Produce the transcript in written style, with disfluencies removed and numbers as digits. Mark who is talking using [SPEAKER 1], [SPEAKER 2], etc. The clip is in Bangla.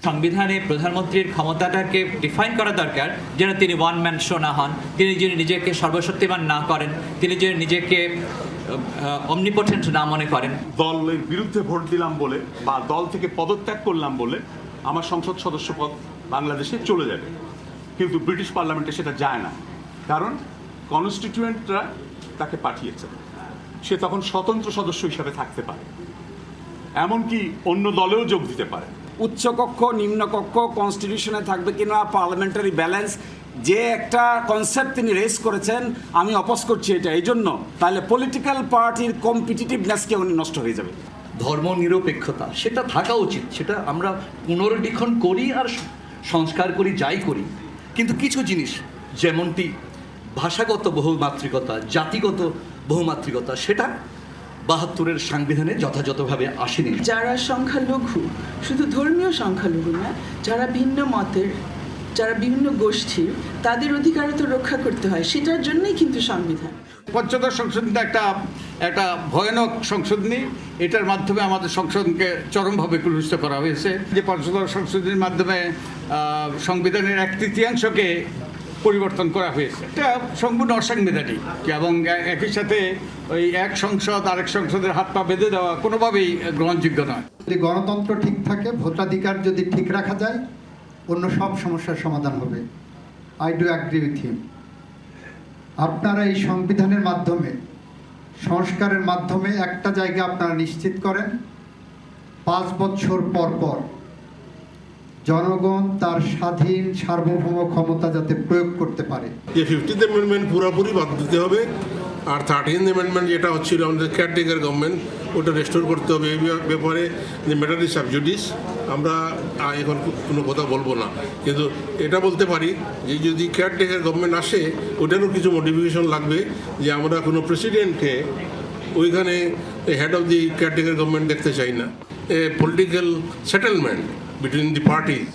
[SPEAKER 1] সংবিধানে প্রধানমন্ত্রীর ক্ষমতাটাকে ডিফাইন করা দরকার, যেন তিনি ওয়ান ম্যান শো না হন, তিনি যিনি নিজেকে সর্বশক্তিমান না করেন, তিনি যিনি নিজেকে অমনিপোটেন্ট না মনে করেন।
[SPEAKER 2] দলের বিরুদ্ধে ভোট দিলাম বলে বা দল থেকে পদত্যাগ করলাম বলে আমার সংসদ সদস্য পদ বাংলাদেশে চলে যাবে, কিন্তু ব্রিটিশ পার্লামেন্টে সেটা যায় না, কারণ কনস্টিটিউয়েন্টরা তাকে পাঠিয়েছে। সে তখন স্বতন্ত্র সদস্য হিসাবে থাকতে পারে, এমনকি অন্য দলেও যোগ দিতে পারে।
[SPEAKER 3] উচ্চকক্ষ নিম্নকক্ষ কনস্টিটিউশনে থাকবে কিনা, পার্লামেন্টারি ব্যালেন্স, যে একটা কনসেপ্ট তিনি রেজ করেছেন, আমি অপোজ করছি এটা এই জন্য, তাহলে পলিটিক্যাল পার্টির কম্পিটিটিভনেসকে উনি নষ্ট হয়ে যাবে।
[SPEAKER 4] ধর্মনিরপেক্ষতা সেটা থাকা উচিত, সেটা আমরা পুনর্লিখন করি আর সংস্কার করি, যাই করি, কিন্তু কিছু জিনিস যেমনটি ভাষাগত বহুমাত্রিকতা, জাতিগত বহুমাত্রিকতা, সেটা ৭২-এর সংবিধানে যথাযথভাবে আসেনি।
[SPEAKER 5] যারা সংখ্যালঘু, শুধু ধর্মীয় সংখ্যালঘু না, যারা ভিন্ন মতের, যারা বিভিন্ন গোষ্ঠীর, তাদের অধিকারও তো রক্ষা করতে হয়, সেটার জন্যই কিন্তু সংবিধান।
[SPEAKER 6] পঞ্চদশ সংশোধনীটা একটা ভয়ানক সংশোধনী, এটার মাধ্যমে আমাদের সংসদকে চরমভাবে কলুষিত করা হয়েছে। যে পঞ্চদশ সংশোধনীর মাধ্যমে সংবিধানের 1/3 পরিবর্তন করা হয়েছে, এটা সম্পূর্ণ অসাংবিধানিক এবং একই সাথে ওই এক সংসদ আরেক সংসদের হাত পা বেঁধে দেওয়া কোনোভাবেই গ্রহণযোগ্য নয়।
[SPEAKER 7] যদি গণতন্ত্র ঠিক থাকে, ভোটাধিকার যদি ঠিক রাখা যায়, অন্য সব সমস্যার সমাধান হবে। I do agree with him. আপনারা এই সংবিধানের মাধ্যমে, সংস্কারের মাধ্যমে একটা জায়গা আপনারা নিশ্চিত করেন, 5 বছর পর পর জনগণ তার স্বাধীন সার্বভৌম ক্ষমতা যাতে প্রয়োগ করতে পারে।
[SPEAKER 8] যে 50th অ্যামেন্ডমেন্ট পুরোপুরি বাদ দিতে হবে, আর 13th অ্যামেন্ডমেন্ট যেটা হচ্ছিল আমাদের কেয়ারটেকার গভর্নমেন্ট, ওটা রেস্টোর করতে হবে। এই ব্যাপারে যে ম্যাটার ইজ সাব জুডিস, আমরা এখন কোনো কথা বলবো না, কিন্তু এটা বলতে পারি যে যদি কেয়ারটেকার গভর্নমেন্ট আসে, ওটারও কিছু মডিফিকেশন লাগবে, যে আমরা কোনো প্রেসিডেন্টকে ওইখানে head of the caretaker government দেখতে চাই না। A political settlement between the parties